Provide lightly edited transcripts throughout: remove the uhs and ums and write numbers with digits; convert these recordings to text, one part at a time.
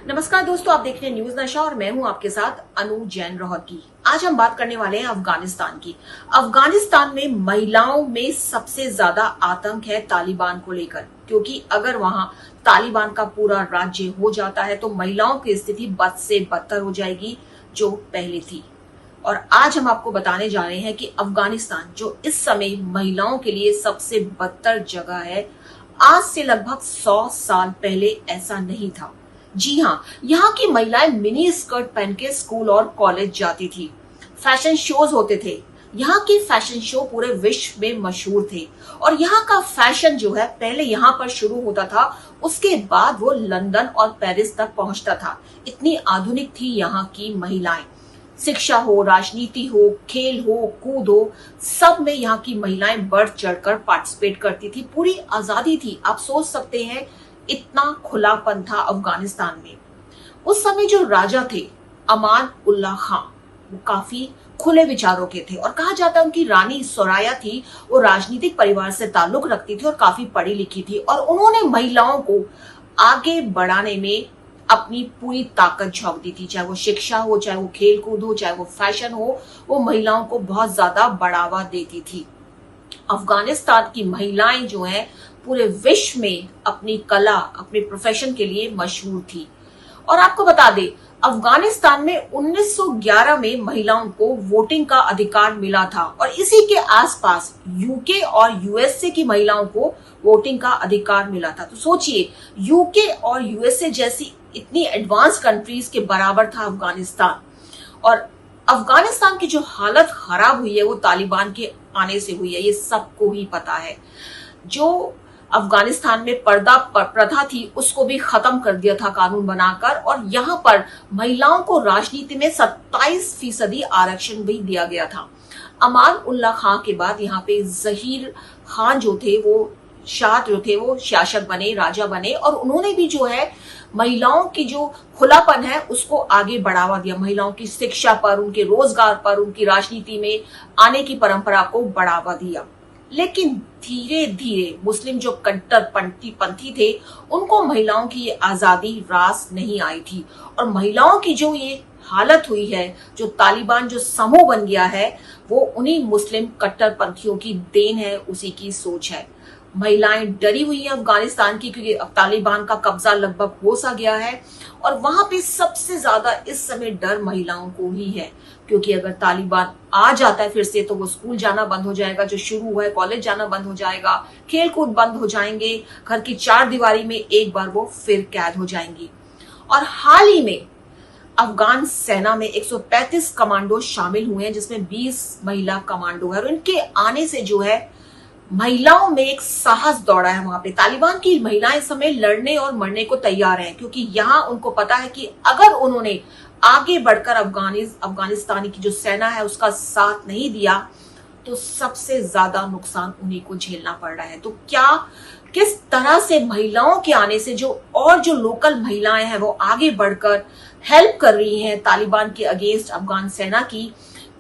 नमस्कार दोस्तों, आप देख रहे हैं न्यूज नशा और मैं हूं आपके साथ अनु जैन रोहतगी। आज हम बात करने वाले हैं अफगानिस्तान की। अफगानिस्तान में महिलाओं में सबसे ज्यादा आतंक है तालिबान को लेकर, क्योंकि अगर वहां तालिबान का पूरा राज्य हो जाता है तो महिलाओं की स्थिति बद से बदतर हो जाएगी जो पहले थी। और आज हम आपको बताने जा रहे हैं कि अफगानिस्तान जो इस समय महिलाओं के लिए सबसे बदतर जगह है, आज से लगभग 100 साल पहले ऐसा नहीं था। जी हाँ, यहाँ की महिलाएं मिनी स्कर्ट पहन के स्कूल और कॉलेज जाती थी। फैशन शोज होते थे। यहाँ के फैशन शो पूरे विश्व में मशहूर थे और यहाँ का फैशन जो है पहले यहाँ पर शुरू होता था, उसके बाद वो लंदन और पेरिस तक पहुंचता था। इतनी आधुनिक थी यहाँ की महिलाएं। शिक्षा हो, राजनीति हो, खेल हो, कूद हो, सब में यहाँ की महिलाएं बढ़ चढ़कर पार्टिसिपेट करती थी। पूरी आजादी थी। आप सोच सकते हैं इतना खुलापन था अफगानिस्तान में। उस समय जो राजा थे अमान उल्लाह खां, वो काफी खुले विचारों के थे और कहा जाता है उनकी रानी सोराया थी, वो राजनीतिक परिवार से ताल्लुक रखती थी और काफी पढ़ी लिखी थी और उन्होंने महिलाओं को आगे बढ़ाने में अपनी पूरी ताकत झोंक दी थी। चाहे वो शिक्षा हो, चाहे वो खेल कूद हो, चाहे वो फैशन हो, वो महिलाओं को बहुत ज्यादा बढ़ावा देती थी। अफगानिस्तान की महिलाएं जो हैं पूरे विश्व में अपनी कला, अपने प्रोफेशन के लिए मशहूर थी। और आपको बता दें, अफगानिस्तान में 1911 में महिलाओं को वोटिंग का अधिकार मिला था और इसी के आसपास यूके और यूएसए की महिलाओं को वोटिंग का अधिकार मिला था। तो सोचिए, यूके और यूएसए जैसी इतनी एडवांस कंट्रीज के बराबर था अफगानिस्तान। और अफगानिस्तान की जो हालत खराब हुई है वो तालिबान के आने से हुई है, ये सबको ही पता है। जो अफगानिस्तान में पर्दा प्रथा थी उसको भी खत्म कर दिया था कानून बनाकर और यहाँ पर महिलाओं को राजनीति में 27% आरक्षण भी दिया गया था। अमान उल्लाह खां के बाद यहाँ पे जहीर खान जो थे, वो शाह जो थे, वो शासक बने, राजा बने और उन्होंने भी जो है महिलाओं की जो खुलापन है उसको आगे बढ़ावा दिया। महिलाओं की शिक्षा पर, उनके रोजगार पर, उनकी राजनीति में आने की परंपरा को बढ़ावा दिया। लेकिन धीरे धीरे मुस्लिम जो कट्टरपंथी थे उनको महिलाओं की ये आजादी रास नहीं आई थी और महिलाओं की जो ये हालत हुई है, जो तालिबान जो समूह बन गया है, वो उन्हीं मुस्लिम कट्टरपंथियों की देन है, उसी की सोच है। महिलाएं डरी हुई हैं अफगानिस्तान की, क्योंकि अब तालिबान का कब्जा लगभग हो सा गया है और वहां पे सबसे ज्यादा इस समय डर महिलाओं को ही है, क्योंकि अगर तालिबान आ जाता है फिर से तो वो स्कूल जाना बंद हो जाएगा, जो शुरू हुआ है कॉलेज जाना बंद हो जाएगा, खेल कूद बंद हो जाएंगे, घर की चार दीवारी में एक बार वो फिर कैद हो जाएंगी। और हाल ही में अफगान सेना में 135 कमांडो शामिल हुए हैं, जिसमें 20 महिला कमांडो है और इनके आने से जो है महिलाओं में एक साहस दौड़ा है। वहां पे तालिबान की महिलाएं इस समय लड़ने और मरने को तैयार हैं, क्योंकि यहाँ उनको पता है कि अगर उन्होंने आगे बढ़कर अफगानिस्तानी की जो सेना है उसका साथ नहीं दिया तो सबसे ज्यादा नुकसान उन्हीं को झेलना पड़ रहा है। तो क्या किस तरह से महिलाओं के आने से जो लोकल महिलाएं हैं वो आगे बढ़कर हेल्प कर रही हैं तालिबान के अगेंस्ट अफगान सेना की,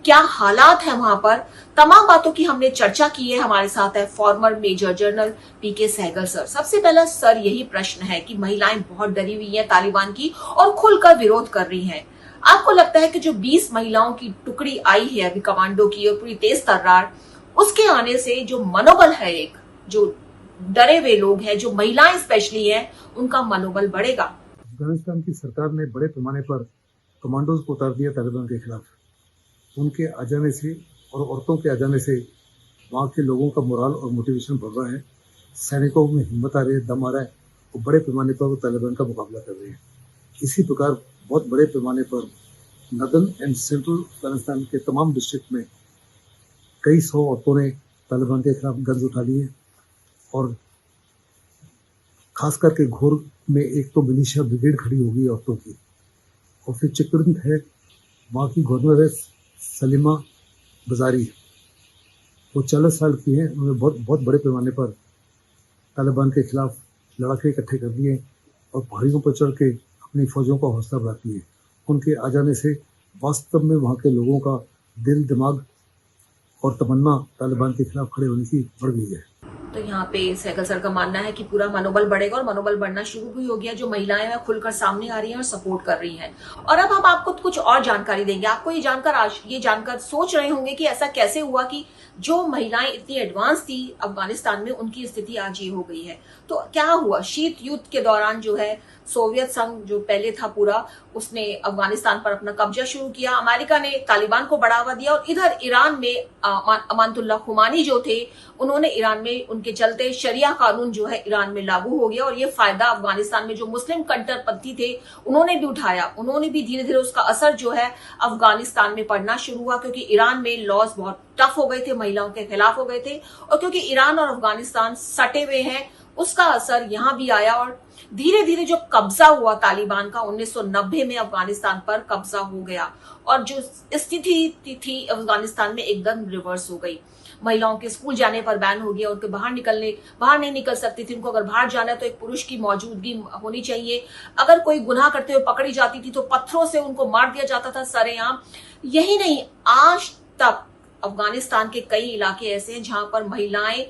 क्या हालात है वहां पर, तमाम बातों की हमने चर्चा की है। हमारे साथ है फॉर्मर मेजर जनरल पीके सहगल सर। सबसे पहला सर यही प्रश्न है कि महिलाएं बहुत डरी हुई हैं तालिबान की और खुलकर विरोध कर रही हैं। आपको लगता है कि जो 20 महिलाओं की टुकड़ी आई है अभी कमांडो की और पूरी तेज तर्रार, उसके आने से जो मनोबल है, एक जो डरे हुए लोग हैं, जो महिलाएं स्पेशली हैं, उनका मनोबल बढ़ेगा? अफगानिस्तान की सरकार ने बड़े पैमाने पर कमांडोज को उतार दिया तालिबान के खिलाफ। उनके आ जाने से और औरतों के आ जाने से वहाँ के लोगों का मोरल और मोटिवेशन बढ़ रहा है, सैनिकों में हिम्मत आ रही है, दम आ रहा है और बड़े पैमाने पर वो तालिबान का मुकाबला कर रहे हैं। इसी प्रकार बहुत बड़े पैमाने पर नॉर्दर्न एंड सेंट्रल अफगानिस्तान के तमाम डिस्ट्रिक्ट में कई 100 औरतों ने तालिबान के खिलाफ गन्स उठा लिए और खास करके घोर में एक तो मिलिशिया ब्रिगेड खड़ी होगी औरतों की। और फिर चिकरंद है, वहाँ की गवर्नर है सलीमा बाजारी, वो 40 साल की हैं। उन्होंने बहुत बड़े पैमाने पर तालिबान के खिलाफ लड़ाके इकट्ठे कर दिए और पहाड़ियों पर चढ़ के अपनी फौजों का हौसला बढ़ाती है। उनके आ जाने से वास्तव में वहाँ के लोगों का दिल, दिमाग और तमन्ना तालिबान के खिलाफ खड़े होने की बढ़ गई है। तो यहाँ पे सहगल सर का मानना है कि पूरा मनोबल बढ़ेगा और मनोबल बढ़ना शुरू भी हो गया। जो महिलाएं हैं खुलकर सामने आ रही हैं और सपोर्ट कर रही हैं। और अब हम आपको कुछ और जानकारी देंगे। आपको ये जानकर सोच रहे होंगे कि ऐसा कैसे हुआ कि जो महिलाएं इतनी एडवांस थी अफगानिस्तान में, उनकी स्थिति आज ये हो गई है। तो क्या हुआ, शीत युद्ध के दौरान जो है सोवियत संघ जो पहले था पूरा, उसने अफगानिस्तान पर अपना कब्जा शुरू किया। अमेरिका ने तालिबान को बढ़ावा दिया और इधर ईरान में अमानतुल्लाह खुमानी जो थे, उन्होंने ईरान में, उनके चलते शरिया कानून जो है ईरान में लागू हो गया। और ये फायदा अफगानिस्तान में जो मुस्लिम कट्टरपंथी थे उन्होंने भी उठाया। उन्होंने भी धीरे धीरे उसका असर जो है अफगानिस्तान में पड़ना शुरू हुआ, क्योंकि ईरान में लॉज बहुत टफ हो गए थे, महिलाओं के खिलाफ हो गए थे। और क्योंकि ईरान और अफगानिस्तान सटे हुए हैं, उसका असर यहां भी आया। और धीरे धीरे जो कब्जा हुआ तालिबान का 1990 में अफगानिस्तान पर कब्जा हो गया और जो स्थिति थी अफगानिस्तान में एकदम रिवर्स हो गई। महिलाओं के स्कूल जाने पर बैन हो गया, उनके बाहर नहीं निकल सकती थी। उनको अगर बाहर जाना है तो एक पुरुष की मौजूदगी होनी चाहिए। अगर कोई गुनाह करते हुए पकड़ी जाती थी तो पत्थरों से उनको मार दिया जाता था सरेआम। यही नहीं, आज तक अफगानिस्तान के कई इलाके ऐसे हैं जहां पर महिलाएं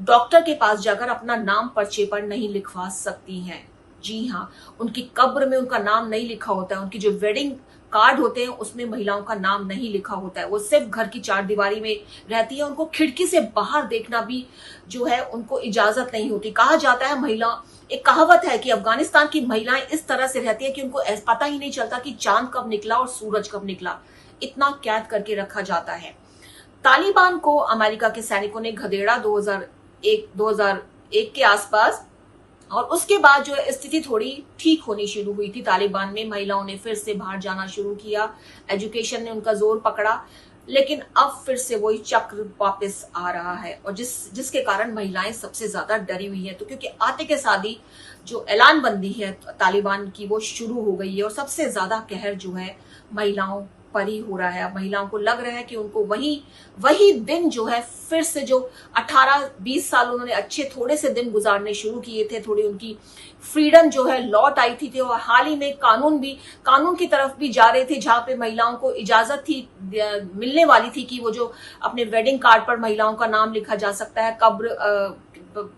डॉक्टर के पास जाकर अपना नाम पर्चे पर नहीं लिखवा सकती हैं। जी हाँ, उनकी कब्र में उनका नाम नहीं लिखा होता है। उनकी जो वेडिंग कार्ड होते हैं उसमें महिलाओं का नाम नहीं लिखा होता है। वो सिर्फ घर की चारदीवारी में रहती है। उनको खिड़की से बाहर देखना भी जो है उनको इजाजत नहीं होती। कहा जाता है, एक कहावत है कि अफगानिस्तान की महिलाएं इस तरह से रहती है कि उनको पता ही नहीं चलता कि चांद कब निकला और सूरज कब निकला। इतना कैद करके रखा जाता है। तालिबान को अमेरिका के सैनिकों ने खदेड़ा 2001 के आसपास। और उसके बाद जो है स्थिति थोड़ी ठीक होनी शुरू हुई थी तालिबान में। महिलाओं ने फिर से बाहर जाना शुरू किया, एजुकेशन ने उनका जोर पकड़ा। लेकिन अब फिर से वही चक्र वापस आ रहा है और जिसके कारण महिलाएं सबसे ज्यादा डरी हुई है। तो क्योंकि आते के साथ ही जो ऐलानबंदी है तालिबान की वो शुरू हो गई है और सबसे ज्यादा कहर जो है महिलाओं पर ही हो रहा है। महिलाओं को लग रहा है कि उनको वही दिन जो है फिर से, जो 18-20 साल उन्होंने अच्छे थोड़े से दिन गुजारने शुरू किए थे, थोड़ी उनकी फ्रीडम जो है लौट आई थी। और हाल ही में कानून की तरफ भी जा रहे थे, जहां पे महिलाओं को इजाजत थी, मिलने वाली थी कि वो जो अपने वेडिंग कार्ड पर महिलाओं का नाम लिखा जा सकता है,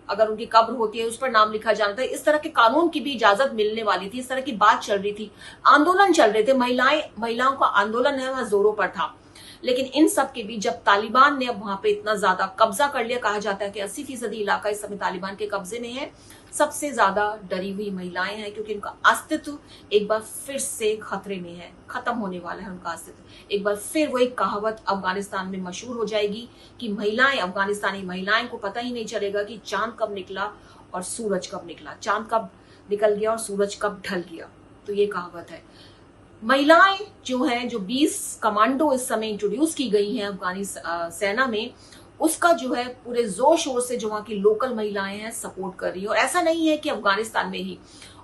अगर उनकी कब्र होती है उस पर नाम लिखा जाता है। इस तरह के कानून की भी इजाजत मिलने वाली थी। इस तरह की बात चल रही थी, आंदोलन चल रहे थे। महिलाओं का आंदोलन है वह जोरों पर था। लेकिन इन सब के बीच जब तालिबान ने अब वहां पे इतना ज्यादा कब्जा कर लिया, कहा जाता है कि 80% इलाका इस समय तालिबान के कब्जे में है। सबसे ज्यादा डरी हुई महिलाएं हैं, क्योंकि उनका अस्तित्व एक बार फिर से खतरे में है, खत्म होने वाला है उनका अस्तित्व। एक बार फिर वही कहावत अफगानिस्तान में मशहूर हो जाएगी कि अफगानिस्तानी महिलाएं को पता ही नहीं चलेगा कि चांद कब निकला और सूरज कब निकला, चांद कब निकल गया और सूरज कब ढल गया। तो ये कहावत है। महिलाएं जो हैं, जो 20 कमांडो इस समय इंट्रोड्यूस की गई हैं अफगानी सेना में, उसका जो है पूरे जोर शोर से जो वहां की लोकल महिलाएं हैं सपोर्ट कर रही है। और ऐसा नहीं है कि अफगानिस्तान में ही,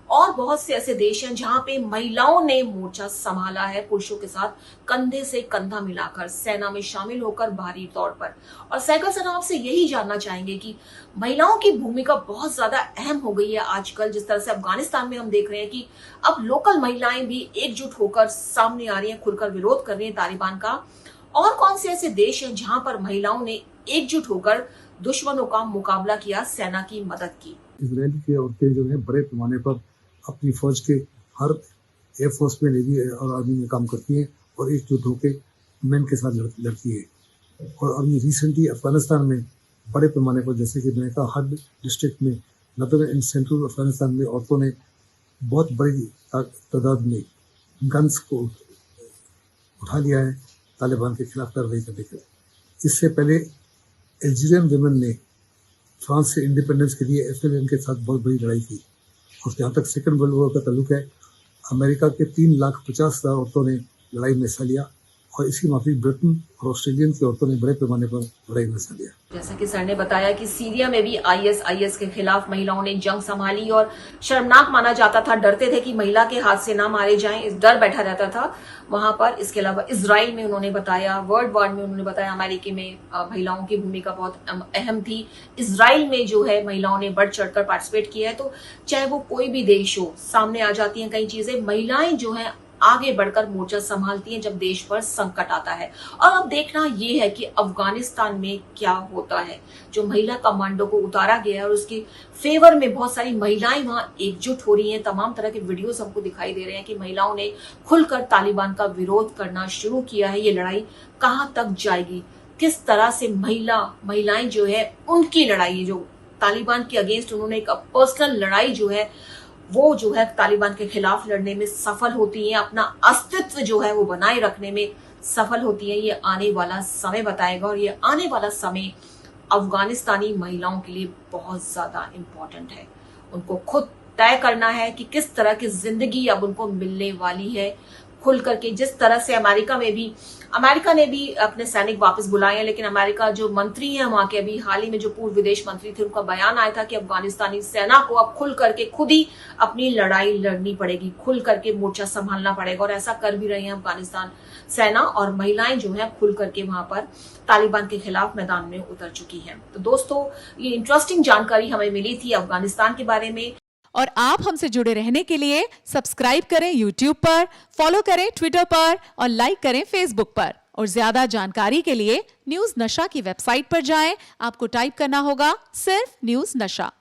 और बहुत से ऐसे देश हैं जहां पे महिलाओं ने मोर्चा संभाला है पुरुषों के साथ, कंधे से कंधा मिलाकर सेना में शामिल होकर बाहरी तौर पर। और सहगल सर आपसे यही जानना चाहेंगे कि महिलाओं की भूमिका बहुत ज्यादा अहम हो गई है आजकल। जिस तरह से अफगानिस्तान में हम देख रहे हैं कि अब लोकल महिलाएं भी एकजुट होकर सामने आ रही हैं, खुलकर विरोध कर रही हैं तालिबान का। और कौन से ऐसे देश हैं जहां पर महिलाओं ने एकजुट होकर दुश्मनों का मुकाबला किया, सेना की मदद की? इसराइल की औरतें जो है बड़े पैमाने पर अपनी फौज के हर एयरफोर्स में, नेवी और आर्मी में काम करती हैं और एकजुट होकर मैन के साथ लड़ती है। और अभी रिसेंटली अफगानिस्तान में बड़े पैमाने पर, जैसे कि मैंने कहा, हर डिस्ट्रिक्ट में, नॉर्दर्न एंड सेंट्रल अफगानिस्तान में औरतों ने बहुत बड़ी तादाद में गन्स को उठा लिया है तालिबान के खिलाफ कार्रवाई करने के लिए। इससे पहले अल्जीरियन वुमेन ने फ्रांस से इंडिपेंडेंस के लिए FLN के साथ बहुत बड़ी लड़ाई की। और जहाँ तक सेकेंड वर्ल्ड वॉर का ताल्लुक है, अमेरिका के 3,50,000 औरतों ने लड़ाई में हिस्सा लिया। और इसकी माफिक ब्रिटेन और ऑस्ट्रेलियन की औरतों ने बड़े पैमाने पर लड़ाई में हिस्सा लिया। जैसा कि सर ने बताया कि सीरिया में भी IS के खिलाफ महिलाओं ने जंग संभाली और शर्मनाक माना जाता था, डरते थे कि महिला के हाथ से ना मारे जाएं, इस डर बैठा रहता था वहां पर। इसके अलावा इजराइल में उन्होंने बताया, वर्ल्ड वॉर में उन्होंने बताया अमेरिका में महिलाओं की भूमिका बहुत अहम थी। इजराइल में जो है महिलाओं ने बढ़ चढ़कर पार्टिसिपेट किया है। तो चाहे वो कोई भी देश हो, सामने आ जाती हैं कई चीजें। महिलाएं जो है आगे बढ़कर मोर्चा संभालती हैं जब देश पर संकट आता है। और अब देखना ये है कि अफगानिस्तान में क्या होता है। जो महिला कमांडो को उतारा गया है और उसके फेवर में बहुत सारी महिलाएं वहां एकजुट हो रही हैं। तमाम तरह के वीडियोस हमको दिखाई दे रहे हैं कि महिलाओं ने खुलकर तालिबान का विरोध करना शुरू किया है। ये लड़ाई कहां तक जाएगी, किस तरह से महिलाएं जो है उनकी लड़ाई, जो तालिबान के अगेंस्ट उन्होंने एक पर्सनल लड़ाई जो है वो जो है तालिबान के खिलाफ लड़ने में सफल होती है, अपना अस्तित्व जो है वो बनाए रखने में सफल होती है। ये आने वाला समय बताएगा और ये आने वाला समय अफगानिस्तानी महिलाओं के लिए बहुत ज्यादा इंपॉर्टेंट है। उनको खुद तय करना है कि किस तरह की जिंदगी अब उनको मिलने वाली है। खुल करके जिस तरह से अमेरिका ने भी अपने सैनिक वापस बुलाए हैं, लेकिन अमेरिका जो मंत्री हैं वहां के, अभी हाल ही में जो पूर्व विदेश मंत्री थे, उनका बयान आया था कि अफगानिस्तानी सेना को अब खुल करके खुद ही अपनी लड़ाई लड़नी पड़ेगी, खुल करके मोर्चा संभालना पड़ेगा। और ऐसा कर भी रहे हैं अफगानिस्तान सेना, और महिलाएं जो है खुल करके वहां पर तालिबान के खिलाफ मैदान में उतर चुकी हैं। तो दोस्तों, ये इंटरेस्टिंग जानकारी हमें मिली थी अफगानिस्तान के बारे में। और आप हमसे जुड़े रहने के लिए सब्सक्राइब करें YouTube पर, फॉलो करें Twitter पर और लाइक करें Facebook पर। और ज्यादा जानकारी के लिए न्यूज नशा की वेबसाइट पर जाएं। आपको टाइप करना होगा सिर्फ न्यूज नशा।